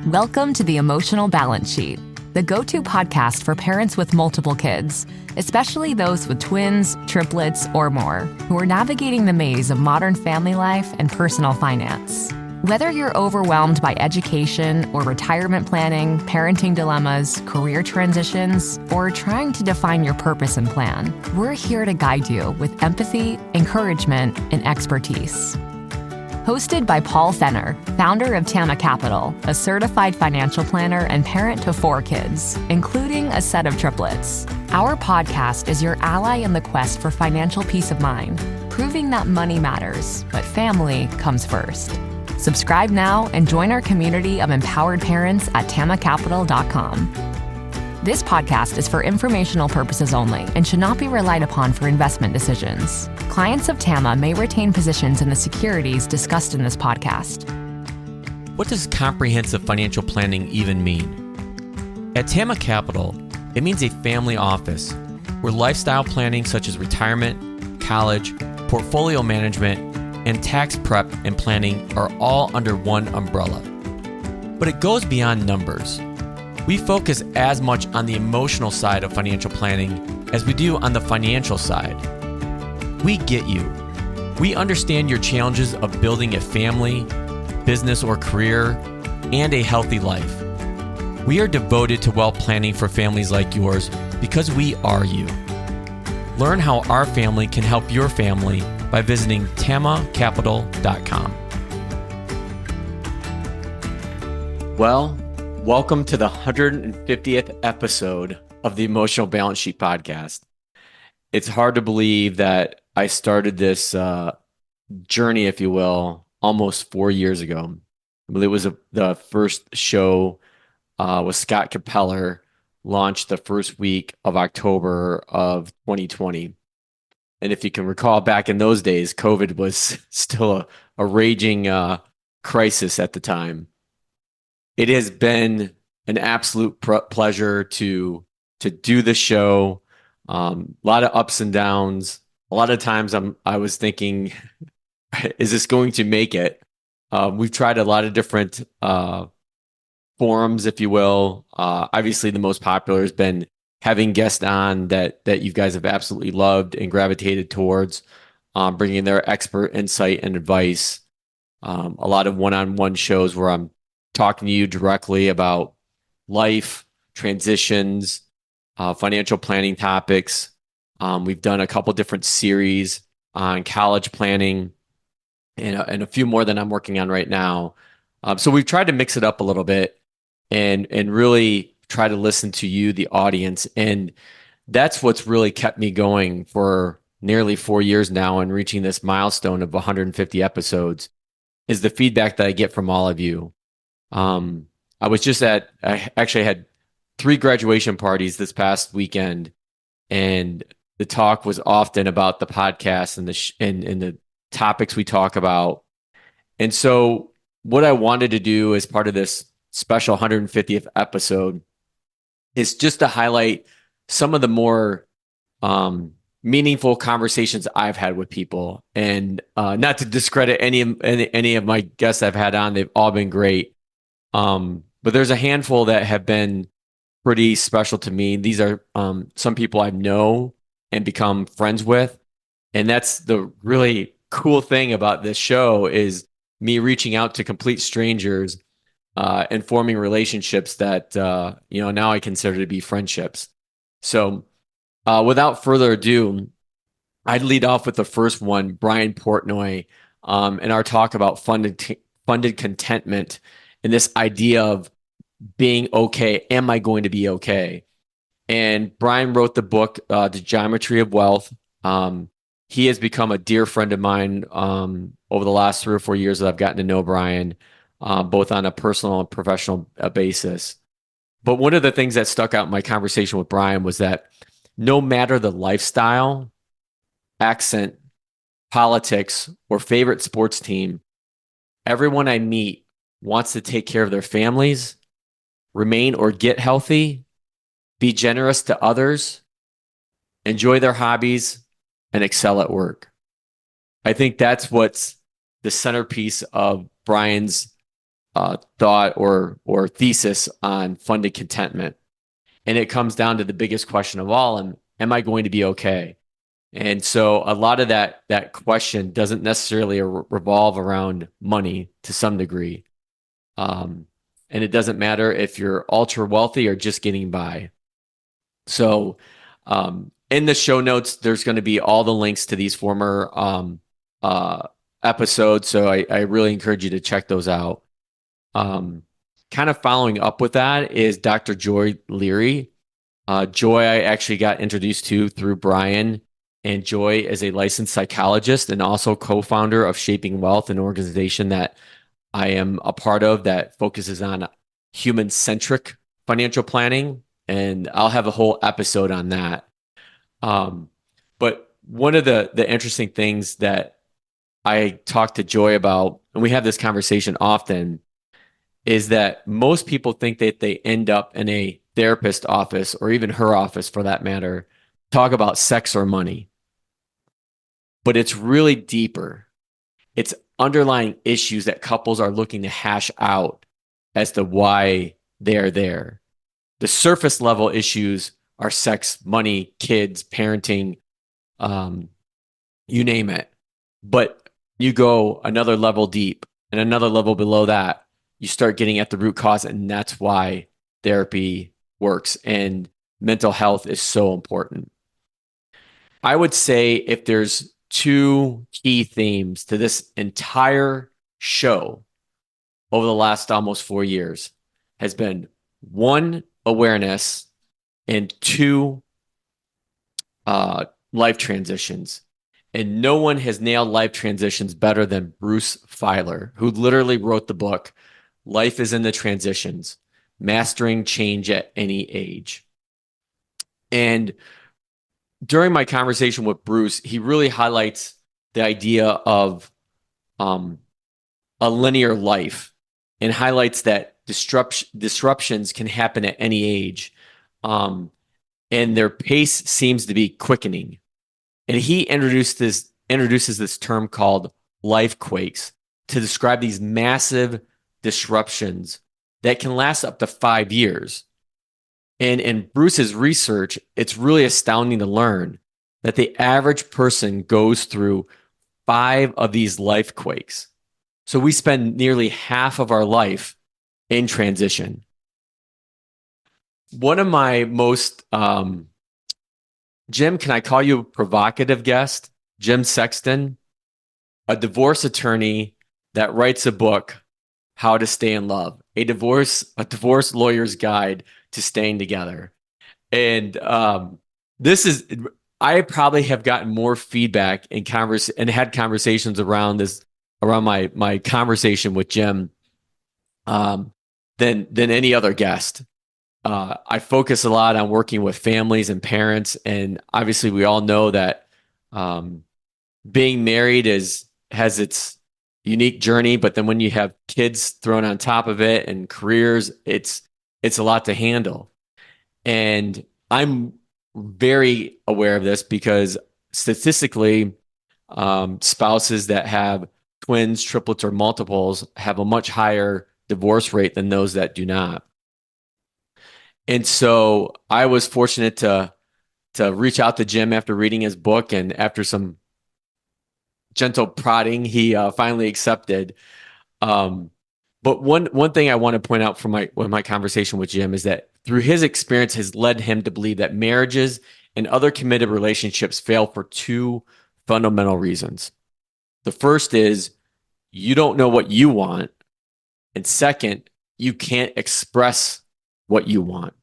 Welcome to the Emotional Balance Sheet, the go-to podcast for parents with multiple kids, especially those with twins, triplets, or more, who are navigating the maze of modern family life and personal finance. Whether you're overwhelmed by education or retirement planning, parenting dilemmas, career transitions, or trying to define your purpose and plan, we're here to guide you with empathy, encouragement, and expertise. Hosted by Paul Fenner, founder of Tama Capital, a certified financial planner and parent to 4 kids, including a set of triplets. Our podcast is your ally in the quest for financial peace of mind, proving that money matters, but family comes first. Subscribe now and join our community of empowered parents at tamacapital.com. This podcast is for informational purposes only and should not be relied upon for investment decisions. Clients of Tama may retain positions in the securities discussed in this podcast. What does comprehensive financial planning even mean? At Tama Capital, it means a family office where lifestyle planning such as retirement, college, portfolio management, and tax prep and planning are all under one umbrella. But it goes beyond numbers. We focus as much on the emotional side of financial planning as we do on the financial side. We get you. We understand your challenges of building a family, business or career, and a healthy life. We are devoted to wealth planning for families like yours because we are you. Learn how our family can help your family by visiting tamacapital.com. Well, welcome to the 150th episode of the Emotional Balance Sheet podcast. It's hard to believe that I started this journey, if you will, almost 4 years ago. I believe it was the first show with Scott Hanselman, launched the first week of October of 2020. And if you can recall, back in those days, COVID was still a raging crisis at the time. It has been an absolute pleasure to do the show. A lot of ups and downs. A lot of times I was thinking, is this going to make it? We've tried a lot of different forums, if you will. Obviously, the most popular has been having guests on that you guys have absolutely loved and gravitated towards, bringing their expert insight and advice. A lot of one-on-one shows where I'm talking to you directly about life, transitions, financial planning topics. We've done a couple different series on college planning and a few more that I'm working on right now. So we've tried to mix it up a little bit and really try to listen to you, the audience. And that's what's really kept me going for nearly 4 years now and reaching this milestone of 150 episodes is the feedback that I get from all of you. I was just I actually had 3 graduation parties this past weekend, and the talk was often about the podcast and the topics we talk about. And so what I wanted to do as part of this special 150th episode is just to highlight some of the more meaningful conversations I've had with people, and not to discredit any of my guests I've had on. They've all been great. But there's a handful that have been pretty special to me. These are some people I know and become friends with. And that's the really cool thing about this show is me reaching out to complete strangers and forming relationships that, now I consider to be friendships. So without further ado, I'd lead off with the first one, Brian Portnoy, and our talk about funded contentment and this idea of being okay. Am I going to be okay? And Brian wrote the book, The Geometry of Wealth. He has become a dear friend of mine over the last 3 or 4 years that I've gotten to know Brian, both on a personal and professional basis. But one of the things that stuck out in my conversation with Brian was that no matter the lifestyle, accent, politics, or favorite sports team, everyone I meet wants to take care of their families, remain or get healthy, be generous to others, enjoy their hobbies, and excel at work. I think that's what's the centerpiece of Brian's thought or thesis on funded contentment. And it comes down to the biggest question of all, am I going to be okay? And so a lot of that question doesn't necessarily revolve around money to some degree. And it doesn't matter if you're ultra wealthy or just getting by. So in the show notes, there's going to be all the links to these former episodes. So I really encourage you to check those out. Kind of following up with that is Dr. Joy Leary. Joy, I actually got introduced to through Brian, and Joy is a licensed psychologist and also co-founder of Shaping Wealth, an organization that I am a part of that focuses on human-centric financial planning. And I'll have a whole episode on that. But one of the interesting things that I talk to Joy about, and we have this conversation often, is that most people think that they end up in a therapist office, or even her office for that matter, talk about sex or money. But it's really deeper. It's underlying issues that couples are looking to hash out as to why they're there. The surface level issues are sex, money, kids, parenting, you name it. But you go another level deep and another level below that, you start getting at the root cause, and that's why therapy works and mental health is so important. I would say if there's two key themes to this entire show over the last almost 4 years, has been one, awareness, and two, life transitions. And no one has nailed life transitions better than Bruce Feiler, who literally wrote the book, Life is in the Transitions, Mastering Change at Any Age. And during my conversation with Bruce, he really highlights the idea of a linear life, and highlights that disruptions can happen at any age. And their pace seems to be quickening. And he introduces this term called life quakes to describe these massive disruptions that can last up to 5 years. And in Bruce's research, it's really astounding to learn that the average person goes through 5 of these life quakes. So we spend nearly half of our life in transition. One of my most, Jim, can I call you a provocative guest? Jim Sexton, a divorce attorney that writes a book, How to Stay in Love, a divorce lawyer's guide to staying together. And I probably have gotten more feedback and had conversations around my conversation with Jim than any other guest. I focus a lot on working with families and parents, and obviously we all know that being married has its unique journey, but then when you have kids thrown on top of it and careers, it's a lot to handle. And I'm very aware of this because statistically, spouses that have twins, triplets, or multiples have a much higher divorce rate than those that do not. And so I was fortunate to reach out to Jim after reading his book, and after some gentle prodding, he finally accepted. But one thing I want to point out from my conversation with Jim is that through his experience has led him to believe that marriages and other committed relationships fail for 2 fundamental reasons. The first is you don't know what you want. And second, you can't express what you want.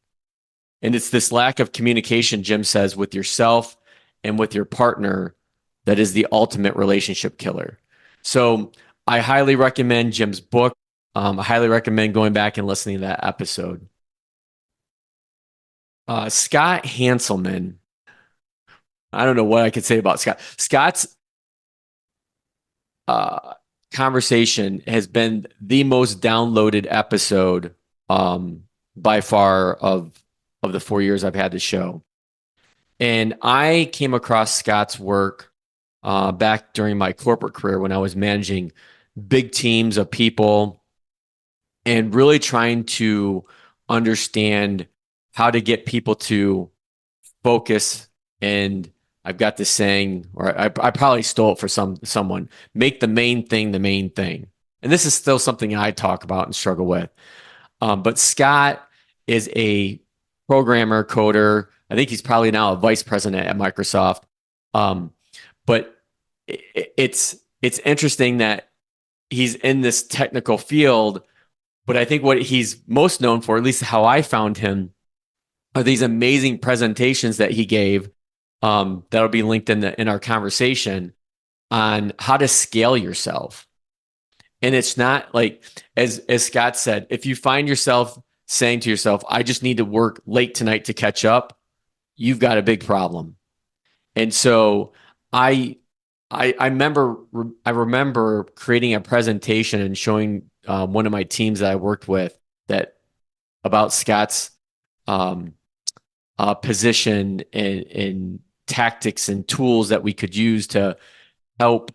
And it's this lack of communication, Jim says, with yourself and with your partner that is the ultimate relationship killer. So I highly recommend Jim's book. I highly recommend going back and listening to that episode. Scott Hanselman. I don't know what I could say about Scott. Scott's conversation has been the most downloaded episode by far of the 4 years I've had the show. And I came across Scott's work back during my corporate career when I was managing big teams of people and really trying to understand how to get people to focus. And I've got this saying, or I probably stole it for someone, make the main thing the main thing. And this is still something I talk about and struggle with. But Scott is a programmer, coder. I think he's probably now a vice president at Microsoft. Um, but it's interesting that he's in this technical field. But I think what he's most known for, at least how I found him, are these amazing presentations that he gave. That'll be linked in our conversation on how to scale yourself. And it's not like, as Scott said, if you find yourself saying to yourself, I just need to work late tonight to catch up, you've got a big problem. And so I remember creating a presentation and showing one of my teams that I worked with that about Scott's position and tactics and tools that we could use to help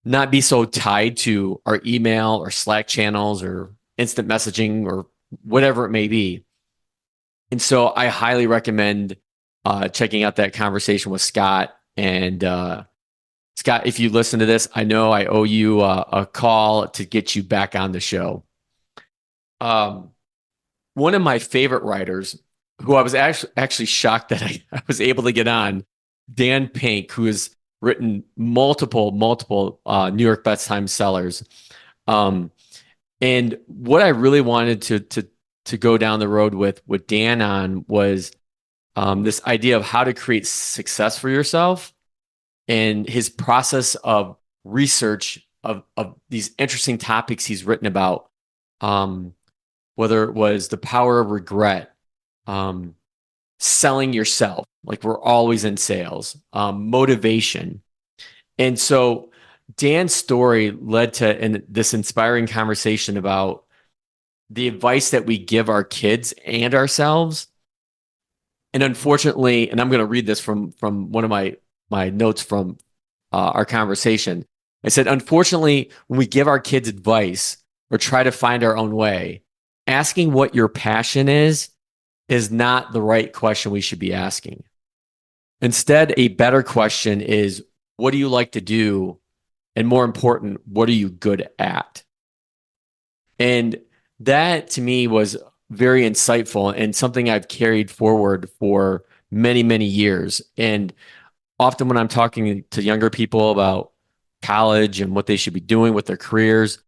not be so tied to our email or Slack channels or instant messaging or whatever it may be. And so I highly recommend checking out that conversation with Scott. And Scott, if you listen to this, I know I owe you a call to get you back on the show. One of my favorite writers, who I was actually shocked that I was able to get on, Dan Pink, who has written multiple New York Times sellers. And what I really wanted to go down the road with Dan on was this idea of how to create success for yourself and his process of research of these interesting topics he's written about, whether it was the power of regret, selling yourself, like we're always in sales, motivation. And so Dan's story led to this inspiring conversation about the advice that we give our kids and ourselves. And unfortunately, and I'm going to read this from one of my notes from our conversation. I said, unfortunately, when we give our kids advice or try to find our own way, asking what your passion is not the right question we should be asking. Instead, a better question is, what do you like to do? And more important, what are you good at? And that to me was very insightful and something I've carried forward for many, many years. And often when I'm talking to younger people about college and what they should be doing with their careers,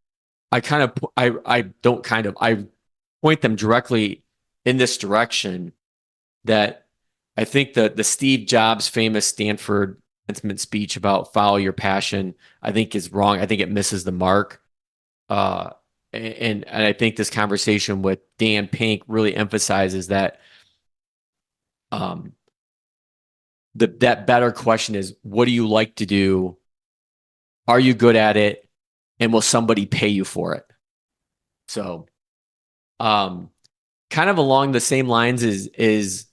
I point them directly in this direction, that I think that the Steve Jobs famous Stanford commencement speech about follow your passion, I think is wrong. I think it misses the mark. And I think this conversation with Dan Pink really emphasizes that that better question is, what do you like to do? Are you good at it? And will somebody pay you for it? So kind of along the same lines is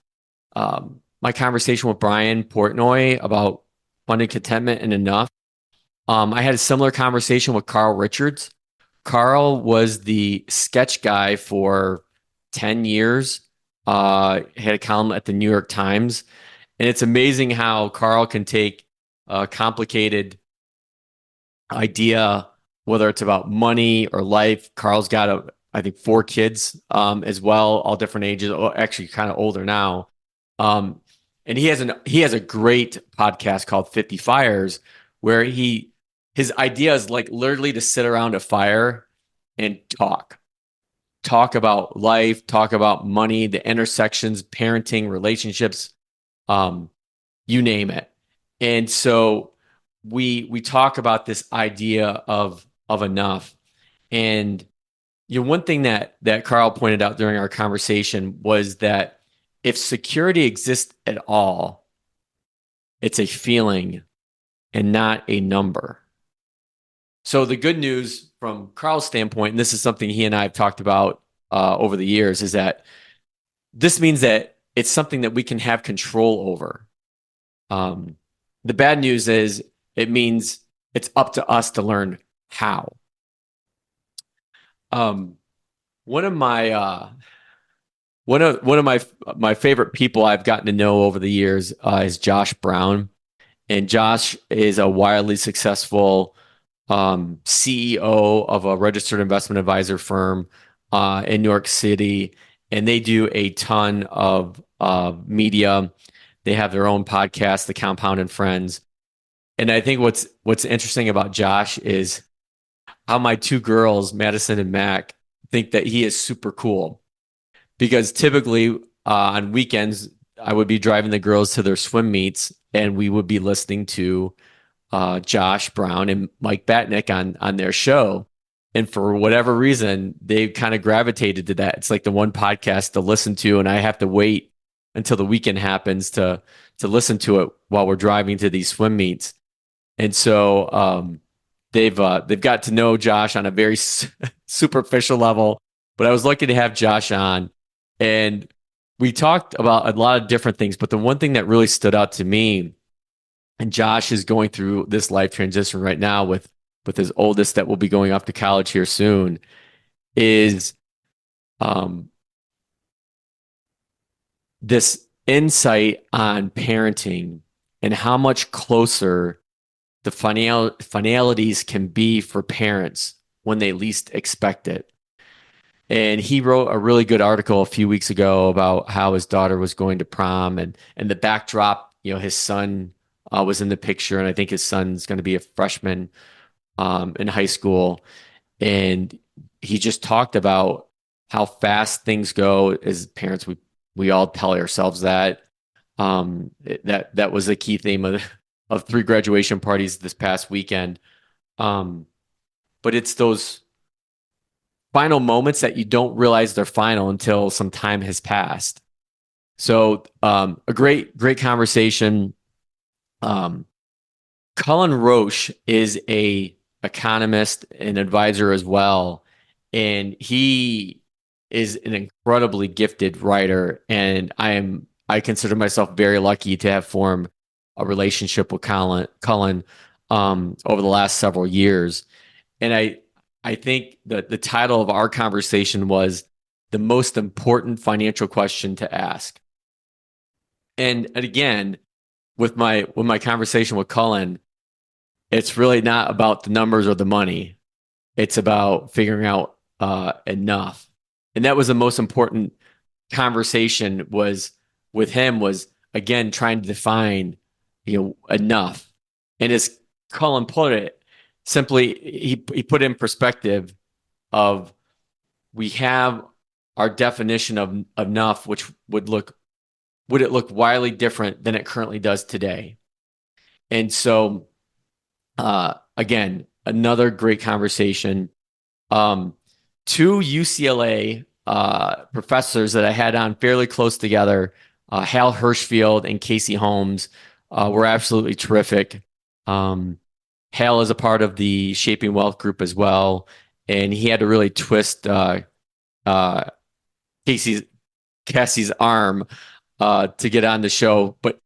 my conversation with Brian Portnoy about funding, contentment, and enough. I had a similar conversation with Carl Richardson. Carl was the sketch guy for 10 years. Had a column at the New York Times. And it's amazing how Carl can take a complicated idea, whether it's about money or life. Carl's got I think 4 kids as well, all different ages, actually kind of older now. And he has a great podcast called 50 Fires, where his idea is like literally to sit around a fire and talk about life, talk about money, the intersections, parenting, relationships, you name it. And so we talk about this idea of enough. And one thing that Carl pointed out during our conversation was that if security exists at all, it's a feeling and not a number. So the good news from Carl's standpoint, and this is something he and I have talked about over the years, is that this means that it's something that we can have control over. The bad news is it means it's up to us to learn how. one of my one of my favorite people I've gotten to know over the years is Josh Brown, and Josh is a wildly successful CEO of a registered investment advisor firm in New York City, and they do a ton of media. They have their own podcast, The Compound and Friends. And I think what's interesting about Josh is how my two girls, Madison and Mac, think that he is super cool. Because typically on weekends, I would be driving the girls to their swim meets, and we would be listening to Josh Brown and Mike Batnick on their show. And for whatever reason, they kind of gravitated to that. It's like the one podcast to listen to, and I have to wait until the weekend happens to listen to it while we're driving to these swim meets. And so they've got to know Josh on a very superficial level. But I was lucky to have Josh on, and we talked about a lot of different things. But the one thing that really stood out to me, and Josh is going through this life transition right now with his oldest that will be going off to college here soon, is this insight on parenting and how much closer the finalities can be for parents when they least expect it. And he wrote a really good article a few weeks ago about how his daughter was going to prom, and the backdrop, his son was in the picture, and I think his son's going to be a freshman in high school. And he just talked about how fast things go as parents. We all tell ourselves that. That was a key theme of 3 graduation parties this past weekend. But it's those final moments that you don't realize they're final until some time has passed. So a great conversation. Cullen Roche is a economist and advisor as well, and he is an incredibly gifted writer. And I consider myself very lucky to have formed a relationship with Cullen over the last several years. And I think that the title of our conversation was the most important financial question to ask. And again, with my conversation with Cullen, it's really not about the numbers or the money. It's about figuring out enough. And that was the most important conversation was with him, was again trying to define enough. And as Cullen put it, simply he put in perspective of, we have our definition of enough, which would it look wildly different than it currently does today. And so again, another great conversation. 2 UCLA professors that I had on fairly close together, Hal Hirschfield and Casey Holmes, were absolutely terrific. Hal is a part of the Shaping Wealth group as well, and he had to really twist Cassie's arm to get on the show. But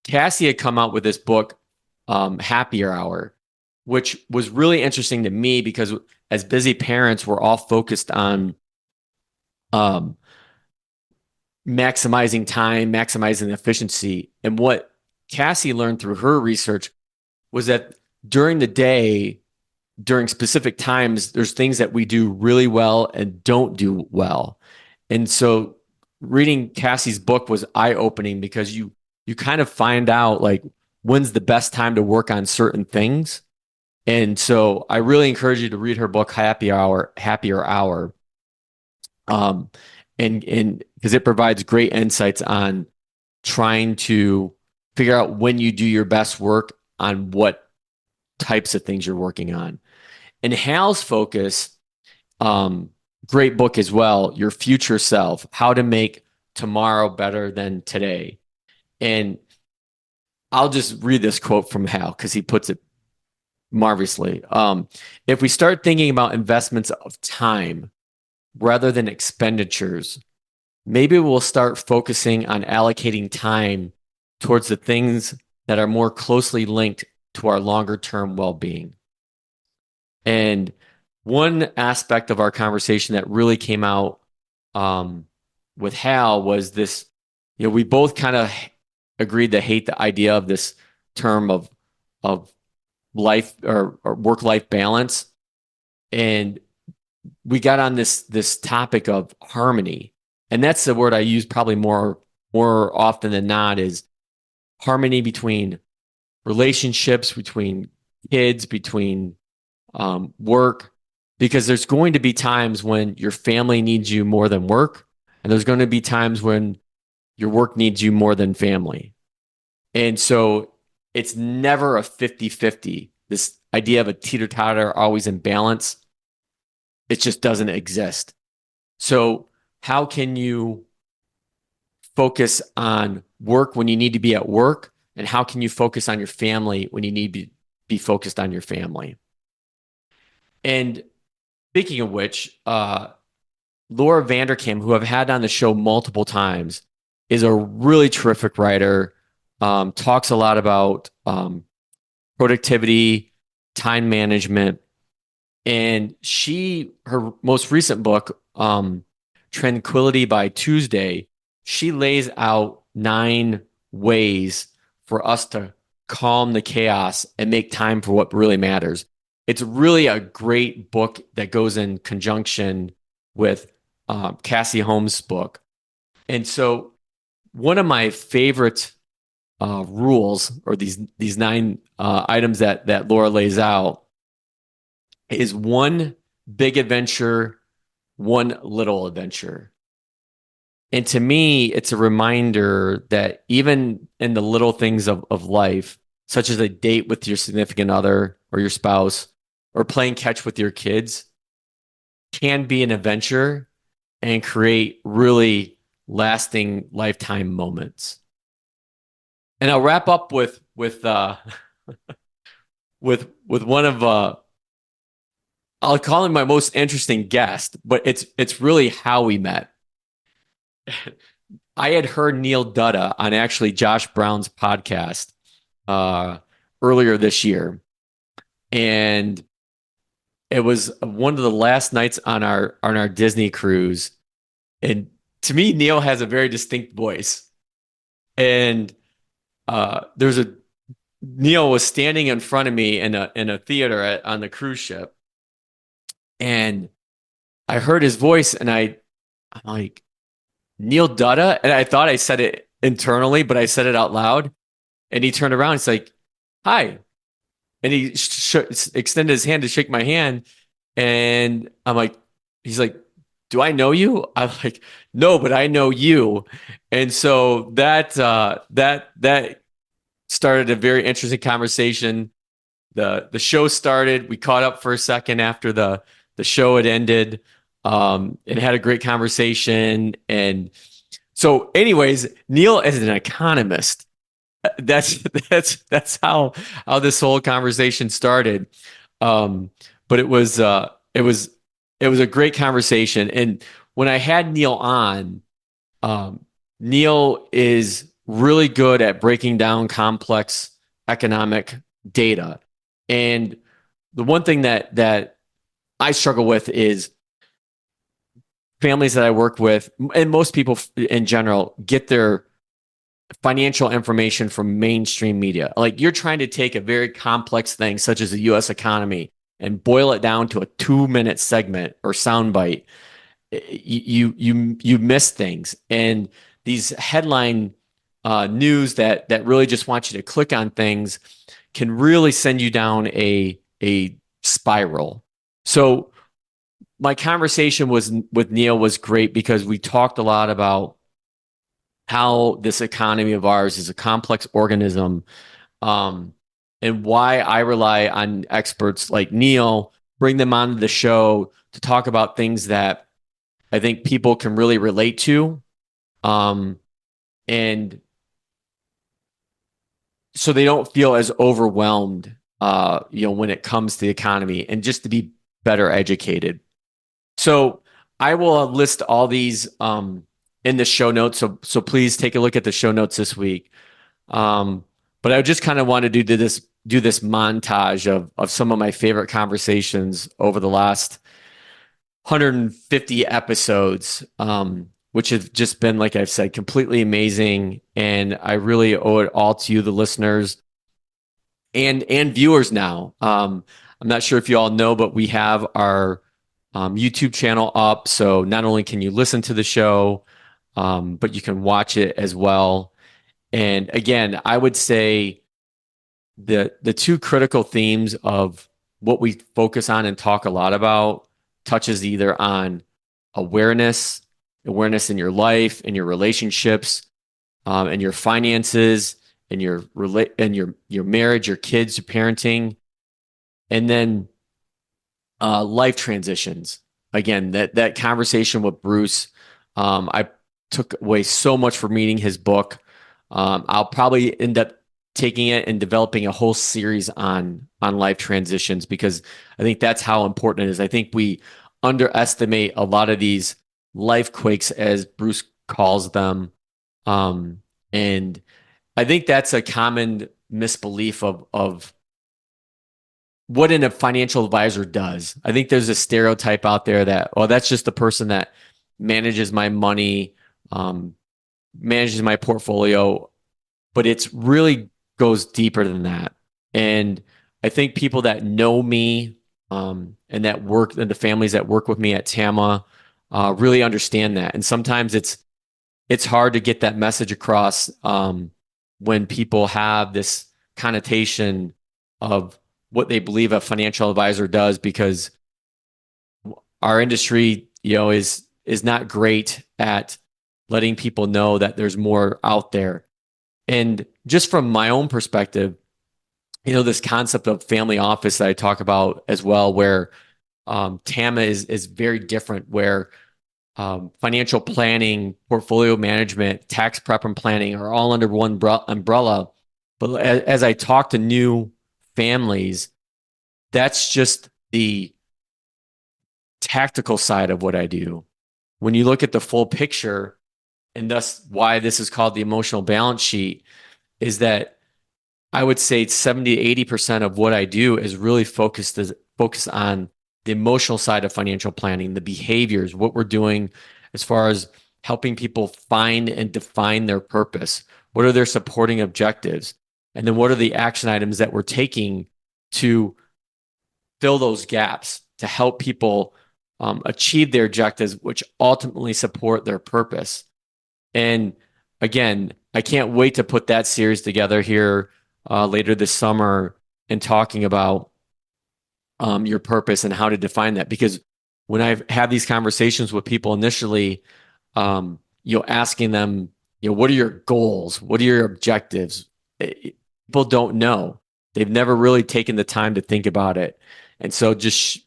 Cassie had come out with this book, Happier Hour, which was really interesting to me because as busy parents, we're all focused on maximizing time, maximizing efficiency. And what Cassie learned through her research was that during the day, during specific times, there's things that we do really well and don't do well. And so reading Cassie's book was eye-opening because you kind of find out like when's the best time to work on certain things. And so I really encourage you to read her book, Happier Hour. And because it provides great insights on trying to figure out when you do your best work on what types of things you're working on. And Hal's focus, great book as well, Your Future Self, How to Make Tomorrow Better Than Today. And I'll just read this quote from Hal because he puts it marvelously. If we start thinking about investments of time rather than expenditures, maybe we'll start focusing on allocating time towards the things that are more closely linked to our longer term well-being. And one aspect of our conversation that really came out with Hal was this, we both kind of agreed to hate the idea of this term of life or work-life balance. And we got on this topic of harmony. And that's the word I use probably more often than not, is harmony between relationships, between kids, between work, because there's going to be times when your family needs you more than work, and there's going to be times when your work needs you more than family. And so it's never a 50-50. This idea of a teeter-totter, always in balance, it just doesn't exist. So how can you focus on work when you need to be at work? And how can you focus on your family when you need to be focused on your family? And speaking of which, Laura Vanderkam, who I've had on the show multiple times, is a really terrific writer, talks a lot about productivity, time management. And her most recent book, Tranquility by Tuesday, she lays out 9 ways for us to calm the chaos and make time for what really matters. It's really a great book that goes in conjunction with Cassie Holmes' book. And so one of my favorite rules, or these 9 items that Laura lays out, is 1 big adventure, 1 little adventure. And to me, it's a reminder that even in the little things of life, such as a date with your significant other or your spouse, or playing catch with your kids, can be an adventure and create really lasting lifetime moments. And I'll wrap up with one of I'll call him my most interesting guest, but it's really how we met. I had heard Neil Dutta on actually Josh Brown's podcast earlier this year, and it was one of the last nights on our Disney cruise. And to me, Neil has a very distinct voice. And Neil was standing in front of me in a theater on the cruise ship, and I heard his voice, and I'm like, Neil Dutta? And I thought I said it internally, but I said it out loud. And he turned around, he's like, hi. And he extended his hand to shake my hand. And I'm like, he's like, do I know you? I'm like, no, but I know you. And so that started a very interesting conversation. The show started. We caught up for a second after the show had ended, and had a great conversation. And so, anyways, Neil is an economist. That's how this whole conversation started. But it was a great conversation. And when I had Neil on, Neil is really good at breaking down complex economic data. And the one thing that I struggle with is families that I work with, and most people in general, get their financial information from mainstream media. Like, you're trying to take a very complex thing, such as the U.S. economy, and boil it down to a 2-minute segment or soundbite. You miss things, and these headline news that really just want you to click on things can really send you down a spiral. So my conversation with Neil was great, because we talked a lot about how this economy of ours is a complex organism, and why I rely on experts like Neil, bring them onto the show to talk about things that I think people can really relate to, and so they don't feel as overwhelmed, when it comes to the economy, and just to be better educated. So I will list all these in the show notes. So please take a look at the show notes this week. But I just kind of wanted to do this do this montage of some of my favorite conversations over the last 150 episodes, which have just been, like I've said, completely amazing. And I really owe it all to you, the listeners and viewers now. I'm not sure if you all know, but we have our YouTube channel up. So not only can you listen to the show, but you can watch it as well. And again, I would say the two critical themes of what we focus on and talk a lot about touches either on awareness in your life, in your relationships, and your finances, and your marriage, your kids, your parenting, and then life transitions. Again, that conversation with Bruce, I took away so much from reading his book. I'll probably end up taking it and developing a whole series on life transitions, because I think that's how important it is. I think we underestimate a lot of these life quakes, as Bruce calls them. And I think that's a common misbelief of what a financial advisor does. I think there's a stereotype out there that, oh, that's just the person that manages my money, manages my portfolio, but it's really goes deeper than that. And I think people that know me, and that work, and the families that work with me at TAMA, really understand that. And sometimes it's hard to get that message across when people have this connotation of what they believe a financial advisor does, because our industry, is not great at letting people know that there's more out there. And just from my own perspective, this concept of family office that I talk about as well, where TAMA is very different, where financial planning, portfolio management, tax prep and planning are all under one umbrella. But as I talk to new families, that's just the tactical side of what I do. When you look at the full picture, and thus why this is called the emotional balance sheet, is that I would say 70 to 80% of what I do is really focused on the emotional side of financial planning, the behaviors, what we're doing as far as helping people find and define their purpose. What are their supporting objectives? And then what are the action items that we're taking to fill those gaps, to help people achieve their objectives, which ultimately support their purpose. And again, I can't wait to put that series together here later this summer, and talking about your purpose and how to define that. Because when I've had these conversations with people initially, asking them, what are your goals? What are your objectives? People don't know. They've never really taken the time to think about it. And so just,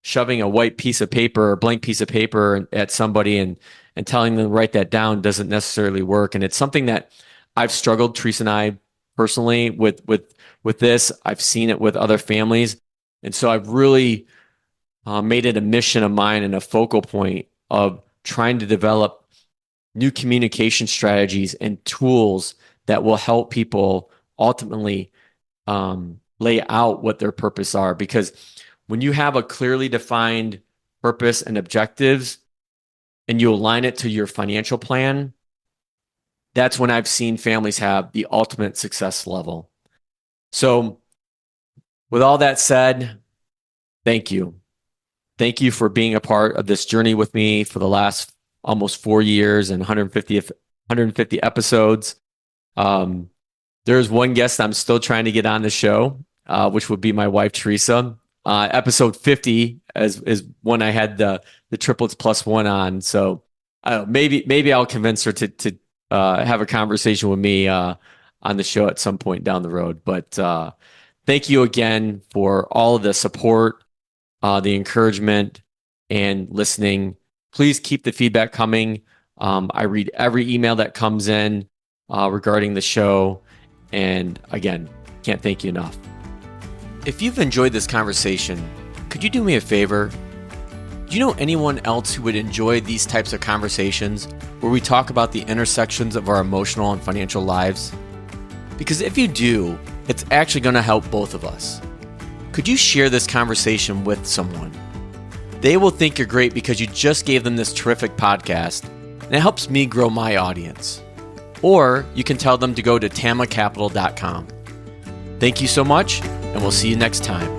shoving a white piece of paper or blank piece of paper at somebody and telling them to write that down doesn't necessarily work. And it's something that I've struggled, Teresa and I personally, with this. I've seen it with other families. And so I've really made it a mission of mine and a focal point of trying to develop new communication strategies and tools that will help people ultimately lay out what their purpose are. Because when you have a clearly defined purpose and objectives, and you align it to your financial plan, that's when I've seen families have the ultimate success level. So with all that said, thank you. Thank you for being a part of this journey with me for the last almost 4 years and 150 episodes. There's one guest I'm still trying to get on the show, which would be my wife, Teresa. Episode 50 is when I had the triplets plus one on. So maybe I'll convince her to have a conversation with me on the show at some point down the road. But thank you again for all of the support, the encouragement, and listening. Please keep the feedback coming. I read every email that comes in regarding the show. And again, can't thank you enough. If you've enjoyed this conversation, could you do me a favor? Do you know anyone else who would enjoy these types of conversations where we talk about the intersections of our emotional and financial lives? Because if you do, It's actually going to help both of us. Could you share this conversation with someone? They will think you're great because you just gave them this terrific podcast, and it helps me grow my audience. Or you can tell them to go to tamacapital.com. Thank you so much, and we'll see you next time.